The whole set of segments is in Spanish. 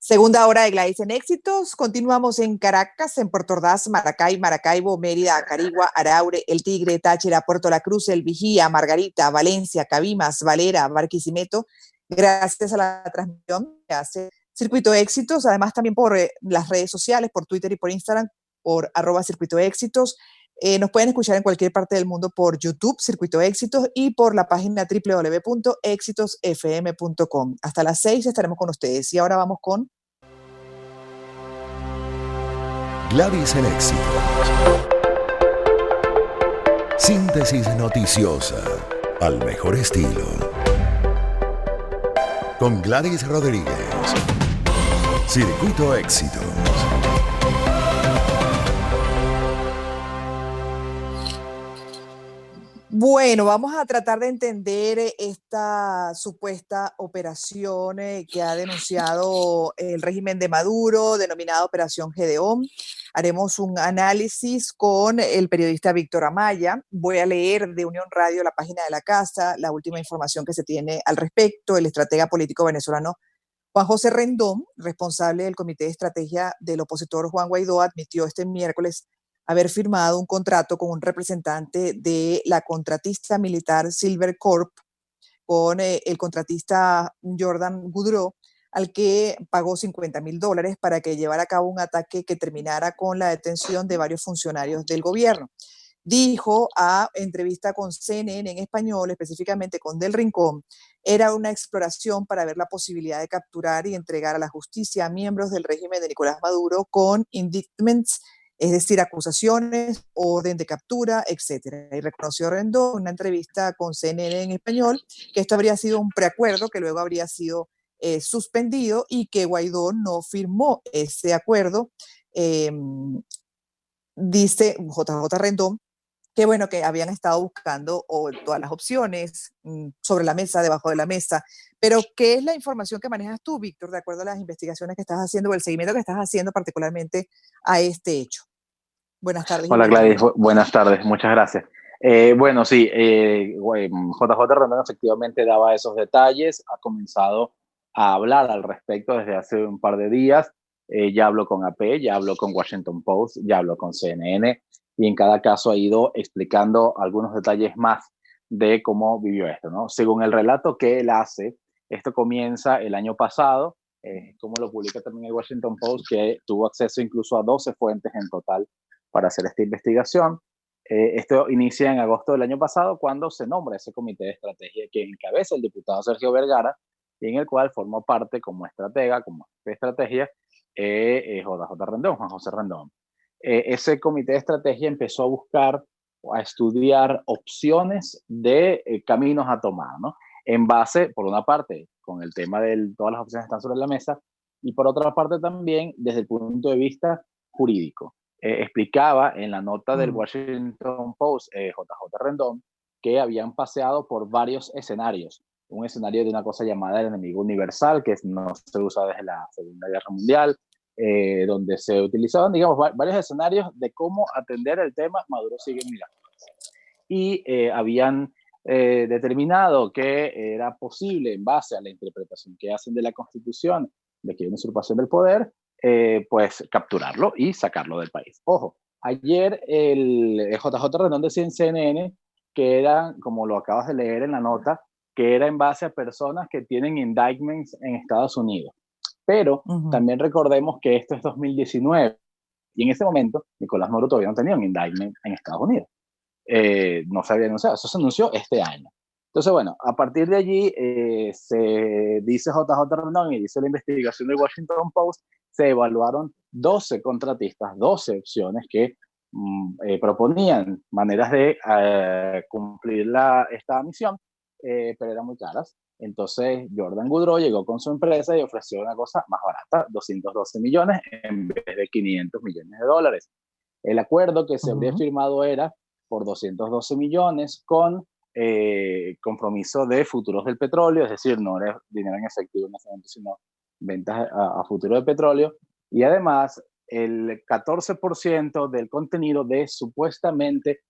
Segunda hora de Gladys en Éxitos. Continuamos en Caracas, en Puerto Ordaz, Maracay, Maracaibo, Mérida, Carigua, Araure, El Tigre, Táchira, Puerto La Cruz, El Vigía, Margarita, Valencia, Cabimas, Valera, Barquisimeto. Gracias a la transmisión que hace Circuito Éxitos, además también por las redes sociales, por Twitter y por Instagram, por @Circuito Éxitos. Nos pueden escuchar en cualquier parte del mundo por YouTube, Circuito Éxitos, y por la página www.exitosfm.com. Hasta las 6 estaremos con ustedes. Y ahora vamos con Gladys en Éxitos. Síntesis noticiosa al mejor estilo. Con Gladys Rodríguez. Circuito Éxitos. Bueno, vamos a tratar de entender esta supuesta operación que ha denunciado el régimen de Maduro, denominada Operación Gedeón. Haremos un análisis con el periodista Víctor Amaya. Voy a leer de Unión Radio, la página de la casa, la última información que se tiene al respecto. El estratega político venezolano Juan José Rendón, responsable del Comité de Estrategia del opositor Juan Guaidó, admitió este miércoles haber firmado un contrato con un representante de la contratista militar Silver Corp, con el contratista Jordan Goudreau, al que pagó $50,000 para que llevara a cabo un ataque que terminara con la detención de varios funcionarios del gobierno. Dijo a entrevista con CNN en español, específicamente con Del Rincón, era una exploración para ver la posibilidad de capturar y entregar a la justicia a miembros del régimen de Nicolás Maduro con indictments, es decir, acusaciones, orden de captura, etcétera. Y reconoció Rendón en una entrevista con CNN en español que esto habría sido un preacuerdo que luego habría sido suspendido y que Guaidó no firmó ese acuerdo. Dice JJ Rendón que bueno, que habían estado buscando todas las opciones sobre la mesa, debajo de la mesa. Pero, ¿qué es la información que manejas tú, Víctor, de acuerdo a las investigaciones que estás haciendo o el seguimiento que estás haciendo particularmente a este hecho? Buenas tardes. Hola Gladys, buenas tardes, muchas gracias. Bueno, sí, JJ Rendón efectivamente daba esos detalles, ha comenzado a hablar al respecto desde hace un par de días, ya habló con AP, ya habló con Washington Post, ya habló con CNN, y en cada caso ha ido explicando algunos detalles más de cómo vivió esto, ¿no? Según el relato que él hace, esto comienza el año pasado, como lo publica también el Washington Post, que tuvo acceso incluso a 12 fuentes en total para hacer esta investigación. Esto inicia en agosto del año pasado, cuando se nombra ese comité de estrategia que encabeza el diputado Sergio Vergara, y en el cual formó parte como estratega, como de estrategia, JJ Rendón, Juan José Rendón. Ese comité de estrategia empezó a buscar, a estudiar opciones de caminos a tomar, ¿no? En base, por una parte, con el tema de todas las opciones que están sobre la mesa, y por otra parte también desde el punto de vista jurídico. Explicaba en la nota del Washington Post, JJ Rendón, que habían paseado por varios escenarios. Un escenario de una cosa llamada el enemigo universal, que no se usa desde la Segunda Guerra Mundial, donde se utilizaban, digamos, varios escenarios de cómo atender el tema Maduro sigue mirando. Y habían determinado que era posible, en base a la interpretación que hacen de la Constitución, de que hay una usurpación del poder, pues capturarlo y sacarlo del país. Ojo, ayer el JJ Rendón decía en CNN que eran, como lo acabas de leer en la nota, que era en base a personas que tienen indictments en Estados Unidos. Pero también recordemos que esto es 2019 y en ese momento Nicolás Maduro todavía no tenía un indictment en Estados Unidos. No se había anunciado, eso se anunció este año. Entonces, bueno, a partir de allí se dice JJ Rendón y dice la investigación del Washington Post, se evaluaron 12 contratistas, 12 opciones que proponían maneras de cumplir esta misión, pero eran muy caras. Entonces Jordan Goudreau llegó con su empresa y ofreció una cosa más barata, 212 millones en vez de 500 millones de dólares. El acuerdo que se habría firmado era por 212 millones con compromiso de futuros del petróleo, es decir, no era dinero en efectivo en ese momento, sino ventas a futuro de petróleo, y además el 14% del contenido de supuestamente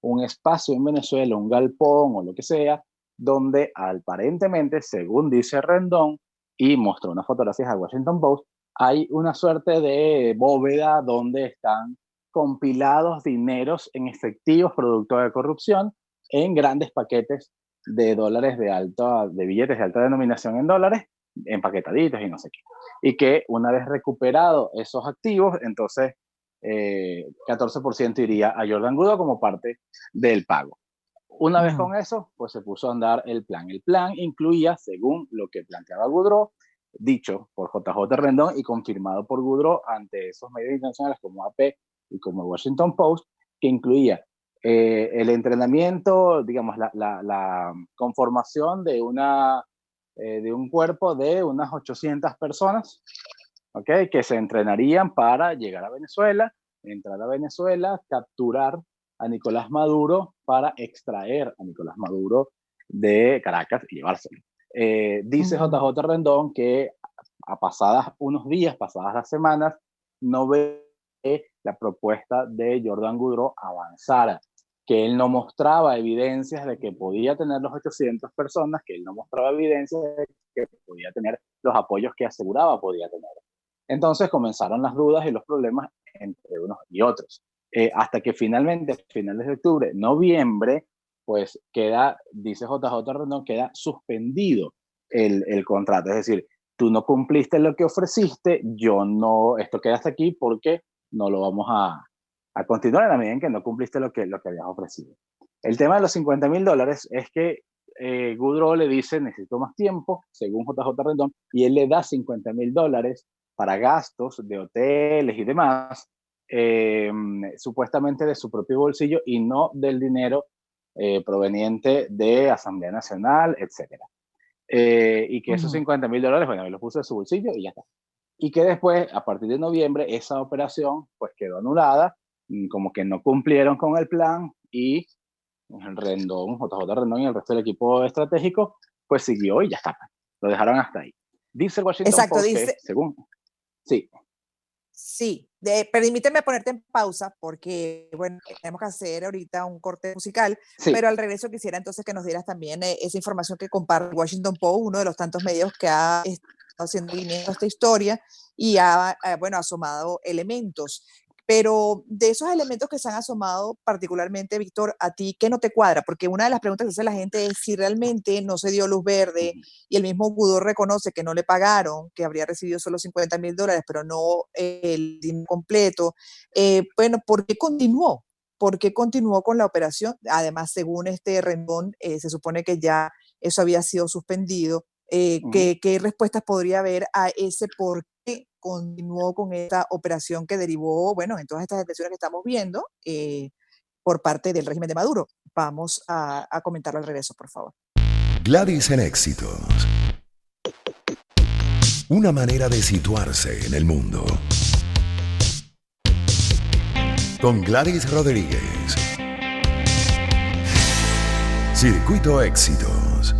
un espacio en Venezuela, un galpón o lo que sea, donde aparentemente, según dice Rendón, y mostró unas fotografías al Washington Post, hay una suerte de bóveda donde están compilados dineros en efectivos producto de corrupción en grandes paquetes de dólares de billetes de alta denominación en dólares, empaquetaditos y no sé qué. Y que una vez recuperado esos activos, entonces 14% iría a Jordan Goodall como parte del pago. Una vez con eso, pues se puso a andar el plan. El plan incluía, según lo que planteaba Goodrow, dicho por JJ Rendón y confirmado por Goodrow ante esos medios internacionales como AP y como el Washington Post, que incluía el entrenamiento, digamos, la conformación de un cuerpo de unas 800 personas, ¿okay? Que se entrenarían para llegar a Venezuela, entrar a Venezuela, capturar a Nicolás Maduro para extraer a Nicolás Maduro de Caracas y llevárselo. Dice JJ Rendón que a pasadas unos días, pasadas las semanas, no ve la propuesta de Jordan Goodrow avanzara, que él no mostraba evidencias de que podía tener los 800 personas, que él no mostraba evidencias de que podía tener los apoyos que aseguraba podía tener. Entonces comenzaron las dudas y los problemas entre unos y otros. Hasta que finalmente, a finales de octubre, noviembre, pues queda, dice JJ Rendón, queda suspendido el contrato. Es decir, tú no cumpliste lo que ofreciste, esto queda hasta aquí porque no lo vamos a continuar en la medida en que no cumpliste lo que habías ofrecido. El tema de los $50,000 es que Goodrow le dice, necesito más tiempo, según JJ Rendón, y él le da $50,000 para gastos de hoteles y demás, supuestamente de su propio bolsillo y no del dinero proveniente de Asamblea Nacional, etc. Y que esos $50,000, bueno, él los puso de su bolsillo y ya está. Y que después, a partir de noviembre, esa operación pues quedó anulada, como que no cumplieron con el plan y Rendón, JJ Rendón y el resto del equipo estratégico, pues siguió y ya está. Lo dejaron hasta ahí. Dice el Washington Post que, según... Sí. Sí, permíteme ponerte en pausa porque, bueno, tenemos que hacer ahorita un corte musical, sí. Pero al regreso quisiera entonces que nos dieras también esa información que comparte Washington Post, uno de los tantos medios que ha estado haciendo seguimiento a esta historia y ha, bueno, asomado elementos. Pero de esos elementos que se han asomado, particularmente, Víctor, ¿a ti qué no te cuadra? Porque una de las preguntas que hace la gente es si realmente no se dio luz verde y el mismo Goodrow reconoce que no le pagaron, que habría recibido solo $50,000, pero no el dinero completo. Bueno, ¿por qué continuó? ¿Por qué continuó con la operación? Además, según este Rendón, se supone que ya eso había sido suspendido. ¿Qué respuestas podría haber a ese por qué continuó con esta operación que derivó, bueno, en todas estas detenciones que estamos viendo por parte del régimen de Maduro? Vamos a comentarlo al regreso, por favor. Gladys en Éxitos. Una manera de situarse en el mundo. Con Gladys Rodríguez. Circuito Éxitos.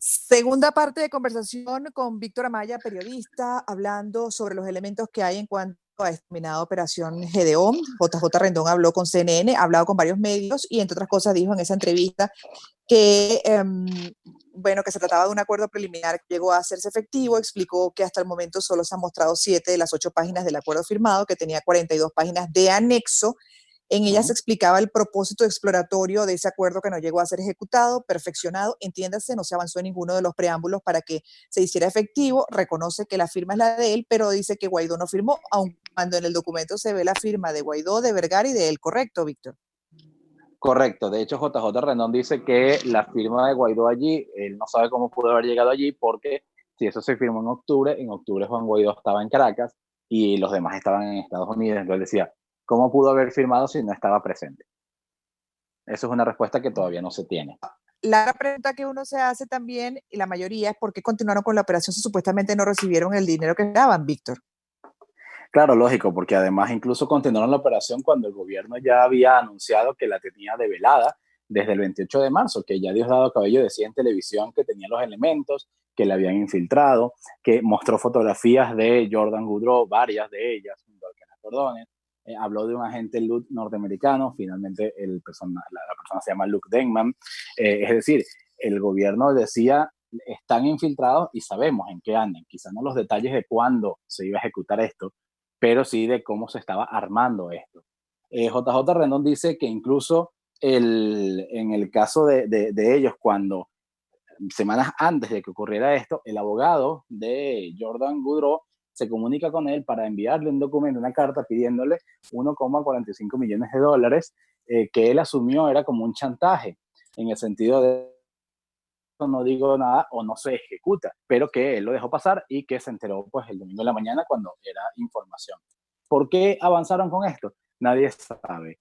Segunda parte de conversación con Víctor Amaya, periodista, hablando sobre los elementos que hay en cuanto a esta denominada operación Gedeón. JJ Rendón habló con CNN, ha hablado con varios medios y, entre otras cosas, dijo en esa entrevista que, bueno, que se trataba de un acuerdo preliminar que llegó a hacerse efectivo. Explicó que hasta el momento solo se han mostrado 7 de las 8 páginas del acuerdo firmado, que tenía 42 páginas de anexo. En ella se explicaba el propósito exploratorio de ese acuerdo que no llegó a ser ejecutado, perfeccionado, entiéndase, no se avanzó en ninguno de los preámbulos para que se hiciera efectivo. Reconoce que la firma es la de él, pero dice que Guaidó no firmó, aun cuando en el documento se ve la firma de Guaidó, de Vergara y de él. ¿Correcto, Víctor? Correcto. De hecho, JJ Rendón dice que la firma de Guaidó allí, él no sabe cómo pudo haber llegado allí porque si eso se firmó en octubre Juan Guaidó estaba en Caracas y los demás estaban en Estados Unidos. Entonces decía, ¿cómo pudo haber firmado si no estaba presente? Eso es una respuesta que todavía no se tiene. La pregunta que uno se hace también, y la mayoría, es ¿por qué continuaron con la operación si supuestamente no recibieron el dinero que daban, Víctor? Claro, lógico, porque además incluso continuaron la operación cuando el gobierno ya había anunciado que la tenía develada desde el 28 de marzo, que ya Diosdado Cabello decía en televisión que tenía los elementos, que la habían infiltrado, que mostró fotografías de Jordan Goodrow, varias de ellas, junto al Kenneth Ordóñez. Habló de un agente LUT norteamericano, finalmente la persona se llama Luke Denman. Es decir, el gobierno decía están infiltrados y sabemos en qué andan. Quizás no los detalles de cuándo se iba a ejecutar esto, pero sí de cómo se estaba armando esto. JJ Rendón dice que incluso en el caso de ellos, cuando semanas antes de que ocurriera esto, el abogado de Jordan Goudreau se comunica con él para enviarle un documento, una carta pidiéndole 1,45 millones de dólares que él asumió era como un chantaje, en el sentido de no digo nada o no se ejecuta, pero que él lo dejó pasar y que se enteró pues el domingo de la mañana cuando era información. ¿Por qué avanzaron con esto? Nadie sabe.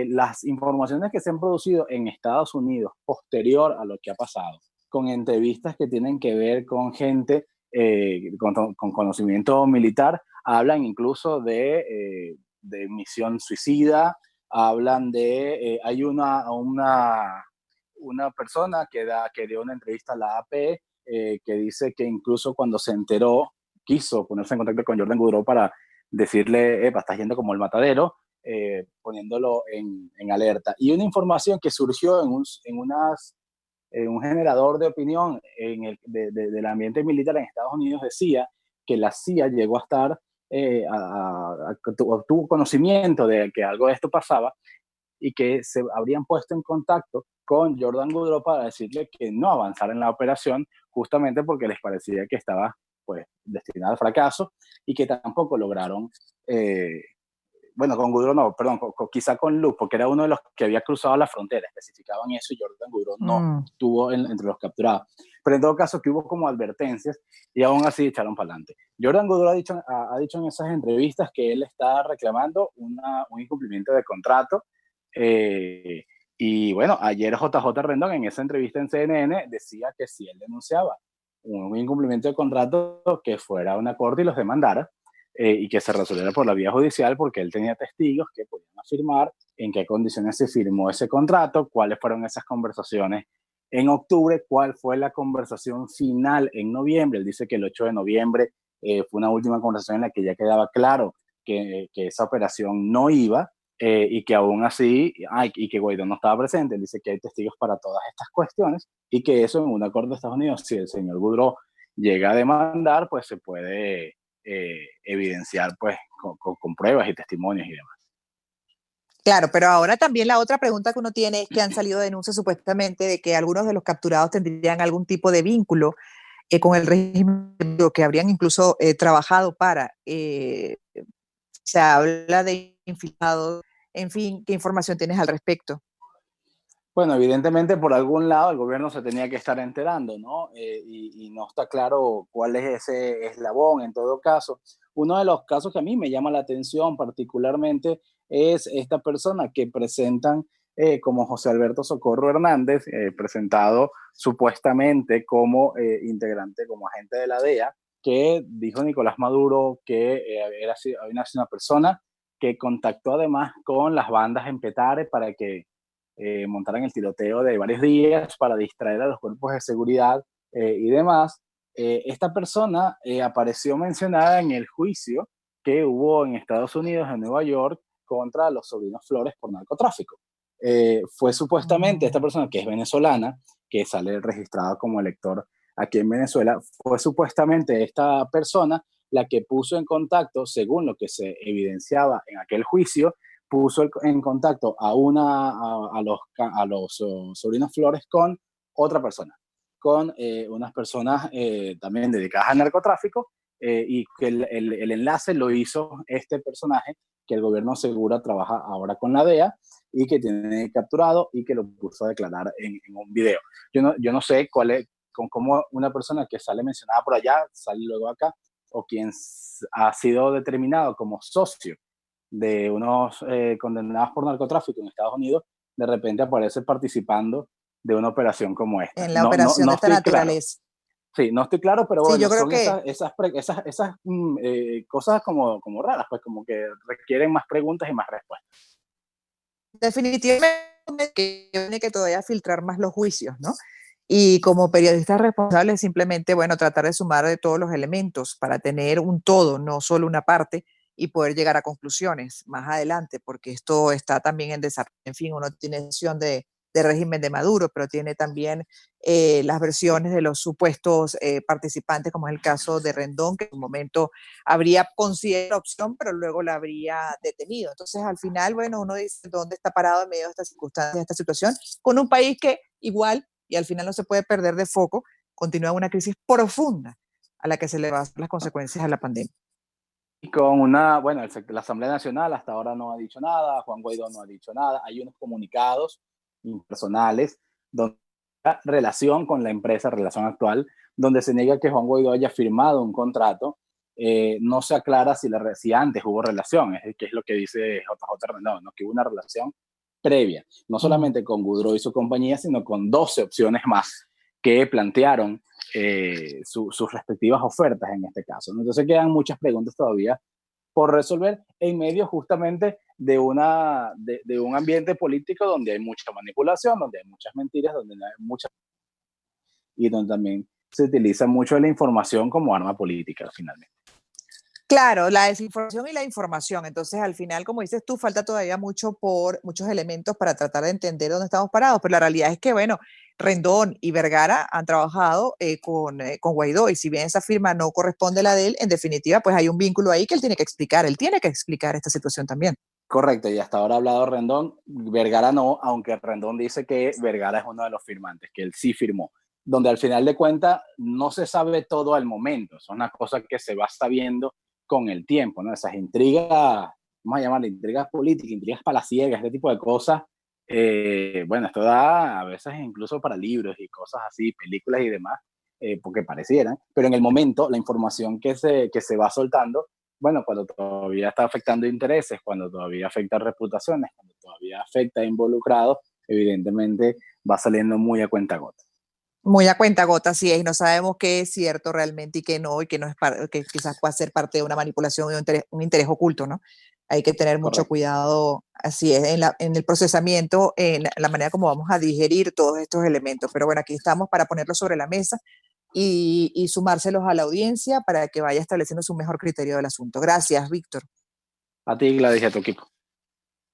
Las informaciones que se han producido en Estados Unidos posterior a lo que ha pasado, con entrevistas que tienen que ver con gente con conocimiento militar, hablan incluso de misión suicida, hablan de, hay una persona que dio una entrevista a la AP que dice que incluso cuando se enteró, quiso ponerse en contacto con Jordan Goudreau para decirle, estás yendo como el matadero, poniéndolo en alerta. Y una información que surgió en un generador de opinión del ambiente militar en Estados Unidos decía que la CIA llegó a estar, tuvo conocimiento de que algo de esto pasaba y que se habrían puesto en contacto con Jordan Goudreau para decirle que no avanzara en la operación, justamente porque les parecía que estaba pues destinada al fracaso y que tampoco lograron, bueno, con Goudreau no, perdón, quizá con Luke, porque era uno de los que había cruzado la frontera, especificaban eso y Jordan Goudreau no estuvo entre los capturados. Pero en todo caso que hubo como advertencias y aún así echaron para adelante. Jordan Goudreau ha dicho en esas entrevistas que él está reclamando un incumplimiento de contrato. Y bueno, ayer JJ Rendón en esa entrevista en CNN decía que si él denunciaba un incumplimiento de contrato, que fuera a una corte y los demandara y que se resolviera por la vía judicial, porque él tenía testigos que podían afirmar en qué condiciones se firmó ese contrato, cuáles fueron esas conversaciones en octubre, cuál fue la conversación final en noviembre. Él dice que el 8 de noviembre fue una última conversación en la que ya quedaba claro que esa operación no iba. Y que aún así, y que Guaidó no estaba presente, él dice que hay testigos para todas estas cuestiones y que eso en un acuerdo de Estados Unidos, si el señor Goudreau llega a demandar, pues se puede evidenciar pues con pruebas y testimonios y demás. Claro, pero ahora también la otra pregunta que uno tiene es que han salido denuncias supuestamente de que algunos de los capturados tendrían algún tipo de vínculo con el régimen, que habrían incluso trabajado para, se habla de infiltrados, en fin, ¿qué información tienes al respecto? Bueno, evidentemente por algún lado el gobierno se tenía que estar enterando, ¿no? Y no está claro cuál es ese eslabón en todo caso. Uno de los casos que a mí me llama la atención particularmente es esta persona que presentan como José Alberto Socorro Hernández, presentado supuestamente como integrante, como agente de la DEA, que dijo Nicolás Maduro que había sido una persona que contactó además con las bandas en Petare para que montaran el tiroteo de varios días para distraer a los cuerpos de seguridad y demás. Esta persona apareció mencionada en el juicio que hubo en Estados Unidos, en Nueva York, contra los sobrinos Flores por narcotráfico. Fue supuestamente esta persona, que es venezolana, que sale registrada como elector aquí en Venezuela, fue supuestamente esta persona la que puso en contacto, según lo que se evidenciaba en aquel juicio, puso en contacto a los sobrinos Flores con otra persona, con unas personas también dedicadas al narcotráfico, y que el enlace lo hizo este personaje que el gobierno asegura trabaja ahora con la DEA y que tiene capturado y que lo puso a declarar en un video. Yo no sé cuál es, cómo una persona que sale mencionada por allá sale luego acá, o quien ha sido determinado como socio de unos condenados por narcotráfico en Estados Unidos, de repente aparece participando de una operación como esta. En la operación de esta naturaleza. Claro. Sí, no estoy claro, pero sí, bueno, yo creo son que esas cosas como raras, pues como que requieren más preguntas y más respuestas. Definitivamente que tiene que todavía filtrar más los juicios, ¿no? Y como periodistas responsables, simplemente, bueno, tratar de sumar de todos los elementos para tener un todo, no solo una parte, y poder llegar a conclusiones más adelante, porque esto está también en desarrollo. En fin, uno tiene opción de del régimen de Maduro, pero tiene también las versiones de los supuestos participantes, como es el caso de Rendón, que en un momento habría considerado la opción, pero luego la habría detenido. Entonces, al final, bueno, uno dice dónde está parado en medio de estas circunstancias, de esta situación, con un país que igual, y al final no se puede perder de foco, continúa una crisis profunda a la que se le van las consecuencias a la pandemia. Y bueno, la Asamblea Nacional hasta ahora no ha dicho nada, Juan Guaidó no ha dicho nada, hay unos comunicados impersonales donde relación con la empresa, relación actual, donde se niega que Juan Guaidó haya firmado un contrato. No se aclara si antes hubo relación, que es lo que dice JJ Rendón, ¿no? Que hubo una relación previa, no solamente con Goodrow y su compañía, sino con 12 opciones más que plantearon sus respectivas ofertas en este caso, ¿no? Entonces quedan muchas preguntas todavía por resolver en medio justamente de un ambiente político donde hay mucha manipulación, donde hay muchas mentiras, donde no hay mucha, y donde también se utiliza mucho la información como arma política finalmente. Claro, la desinformación y la información. Entonces, al final, como dices tú, falta todavía muchos elementos para tratar de entender dónde estamos parados, pero la realidad es que, bueno, Rendón y Vergara han trabajado con Guaidó, y si bien esa firma no corresponde a la de él, en definitiva, pues hay un vínculo ahí que él tiene que explicar esta situación también. Correcto, y hasta ahora ha hablado Rendón, Vergara no, aunque Rendón dice que Vergara es uno de los firmantes, que él sí firmó, donde al final de cuentas no se sabe todo al momento, es una cosa que se va sabiendo con el tiempo, ¿no? Esas intrigas, vamos a llamarle intrigas políticas, intrigas palaciegas, este tipo de cosas, bueno, esto da a veces incluso para libros y cosas así, películas y demás, porque parecieran, pero en el momento la información que se va soltando, bueno, cuando todavía está afectando intereses, cuando todavía afecta reputaciones, cuando todavía afecta a involucrados, evidentemente va saliendo muy a cuentagotas. Muy a cuenta sí es, y no sabemos qué es cierto realmente y que no es que quizás pueda ser parte de una manipulación y un interés oculto, ¿no? Hay que tener mucho Correcto. cuidado, así es, en el procesamiento, en la manera como vamos a digerir todos estos elementos. Pero bueno, aquí estamos para ponerlos sobre la mesa y sumárselos a la audiencia para que vaya estableciendo su mejor criterio del asunto. Gracias, Víctor. A ti, Gladys, y a tu equipo.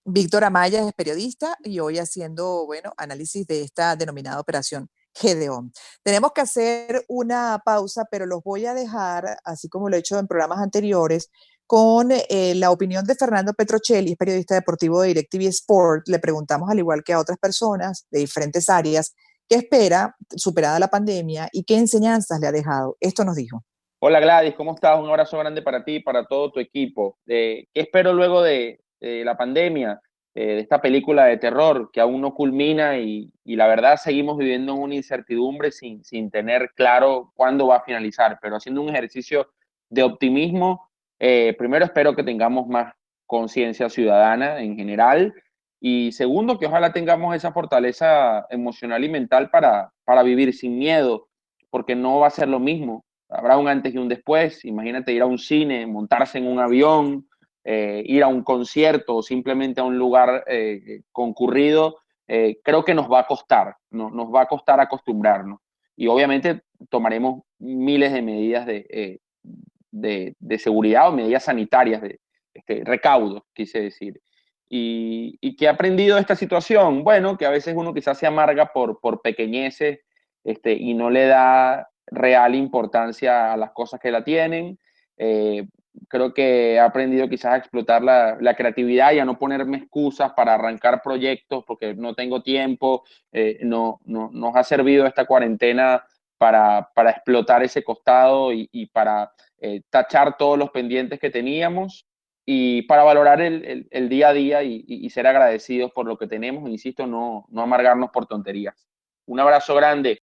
Víctor Amaya es periodista y hoy haciendo, bueno, análisis de esta denominada operación Gedeón. Tenemos que hacer una pausa, pero los voy a dejar, así como lo he hecho en programas anteriores, con la opinión de Fernando Petrocelli, periodista deportivo de DirecTV Sport. Le preguntamos, al igual que a otras personas de diferentes áreas, qué espera superada la pandemia y qué enseñanzas le ha dejado. Esto nos dijo. Hola Gladys, ¿cómo estás? Un abrazo grande para ti y para todo tu equipo. ¿Qué espero luego de la pandemia, de esta película de terror que aún no culmina y la verdad seguimos viviendo en una incertidumbre sin tener claro cuándo va a finalizar? Pero haciendo un ejercicio de optimismo, primero espero que tengamos más conciencia ciudadana en general y segundo, que ojalá tengamos esa fortaleza emocional y mental para vivir sin miedo, porque no va a ser lo mismo. Habrá un antes y un después. Imagínate ir a un cine, montarse en un avión, ir a un concierto o simplemente a un lugar concurrido. Creo que nos va a costar, nos va a costar acostumbrarnos. Y obviamente tomaremos miles de medidas de seguridad o medidas sanitarias, recaudos, quise decir. ¿Y qué he aprendido de esta situación? Bueno, que a veces uno quizás se amarga por pequeñeces y no le da real importancia a las cosas que la tienen. Creo que he aprendido quizás a explotar la creatividad y a no ponerme excusas para arrancar proyectos porque no tengo tiempo. Nos ha servido esta cuarentena para explotar ese costado y para tachar todos los pendientes que teníamos y para valorar el día a día y ser agradecidos por lo que tenemos. Insisto, no amargarnos por tonterías. Un abrazo grande.